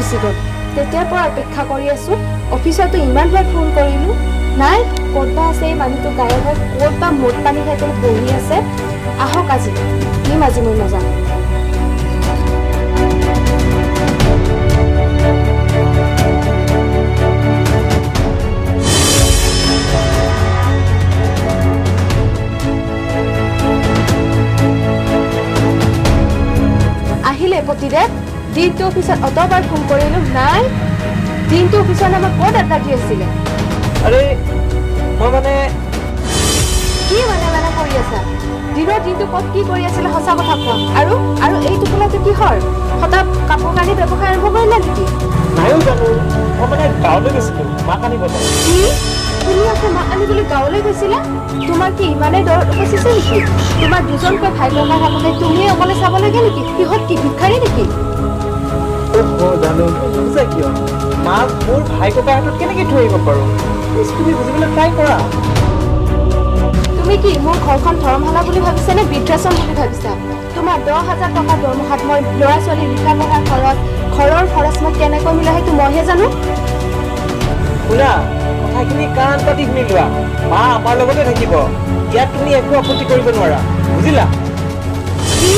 গুচি গ'ল। তেতিয়াৰ পৰা অপেক্ষা কৰি আছোঁ। অফিচতো ইমানবাৰ ফোন কৰিলোঁ, নাই। ক'ত বা আছে এই মানুহটো গায়ব হৈ, ক'ত বা মদ পানী খাই পেলাই বহি আছে। আহক আজি, নিম আজি মই মজা। আহিলে পতিদেৱ। দিনটো অফিচত অতবাৰ ফোন কৰিলোঁ, নাই। দিনটো অফিচত আমাক ক'ত আড্ডা দি আছিলে? আৰে মই মানে কি মানে কৰি আছা? দিনৰ দিনটো ক'ত কি কৰি আছিলে সঁচা কথা কোৱা। আৰু আৰু এই টোপোলাটো কিহৰ? হঠাৎ কাপোৰ কানি ব্যৱসায় আৰম্ভ কৰিলা নেকি? নাইও জানো, মই মানে গাঁৱলৈ গৈছিলোঁ মাক আনিবলৈ। কি তুমি আকৌ মাক আনিবলৈ গাঁৱলৈ গৈছিলা? তোমাৰ কি ইমানেই দৰ উপচিছে নেকি? তোমাৰ দুজনকৈ ভাই ককাই থাকোঁতে তুমিয়ে অকলে চাব লাগে নেকি? সিহঁত কি ভিক্ষাৰী নেকি? জানো বুজা কিয় মাক মোৰ ভাই ককাই হাতত কেনেকৈ থৈ আহিব পাৰোঁ? তুমি বুজিবলৈ ট্ৰাই কৰা। তুমি কি মোৰ ঘৰখন ধৰ্মশালা বুলি ভাবিছা নে বৃদ্ধাশ্ৰম বুলি ভাবিছা? তোমাৰ 10,000 টকা দৰমহাত মই ল'ৰা ছোৱালী লিখা পঢ়াৰ খৰচ, ঘৰৰ খৰচ মই কেনেকৈ মিলাই সেইটো মইহে জানো। শুনা, কথাখিনি কাণ পাতি শুনি লোৱা। মা আমাৰ লগতে থাকিব। ইয়াত তুমি একো আপত্তি কৰিব নোৱাৰা, বুজিলা? কি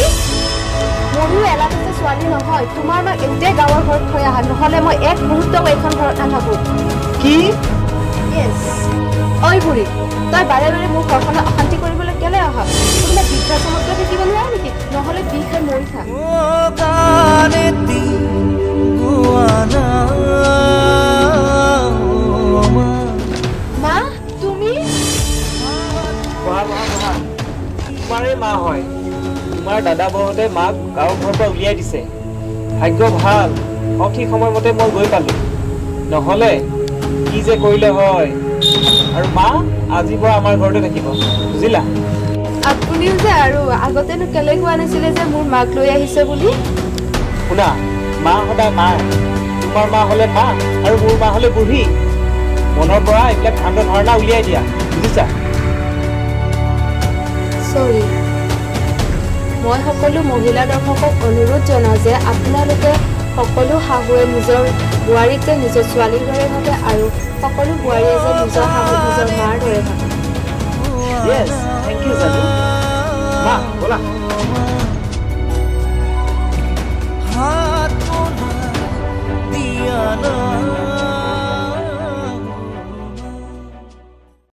ময়ো এলাকাতে ছোৱালী নহয়। তোমাৰ মাক এতিয়াই গাঁৱৰ ঘৰত থৈ আহা, নহ'লে মই এক মুহূৰ্তও এইখন ঘৰত নাথাকোঁ। কি? য়েছ। ঐ বুঢ়ী, তই বাৰে বাৰে মোৰ ঘৰখনত অশান্তি কৰিবলৈ কেলে অহা? কোনোবা বৃদ্ধাশ্ৰমত গৈ থাকিব নোৱাৰা নেকি? নহ'লে বিষ হৈ মৰি থাক। মা তুমি? তোমাৰে মা হয়। তোমাৰ দাদা বৌহঁতে মাক গাঁৱৰ ঘৰৰ পৰা উলিয়াই দিছে। ভাগ্য ভাল, সঠিক সময়মতে মই গৈ পালোঁ। নহ'লে কি যে কৰিলে হয়। আৰু মা আজিৰ পৰা আমাৰ ঘৰতে থাকিব, বুজিলা? আপুনিও যে আৰু আগতেনো কেলে কোৱা নাছিলে যে মোৰ মাক লৈ আহিছে বুলি? শুনা, মা সদায় মা। তোমাৰ মা হ'লে মা আৰু মোৰ মা হ'লে বুঢ়ী। মনৰ পৰা এইবিলাক ভ্ৰান্ত ধাৰণা উলিয়াই দিয়া, বুজিছা? চৰি। মই সকলো মহিলা দৰ্শকক অনুৰোধ জনাওঁ যে আপোনালোকে সকলো শাহুৱে নিজৰ বোৱাৰীক যে নিজৰ ছোৱালীৰ দৰে ভাবে আৰু সকলো বোৱাৰীয়ে যে নিজৰ শাহুক নিজৰ মাৰ দৰে ভাবে। Yes, thank you, Janu. মা, ব'লা। হাত দিয়া না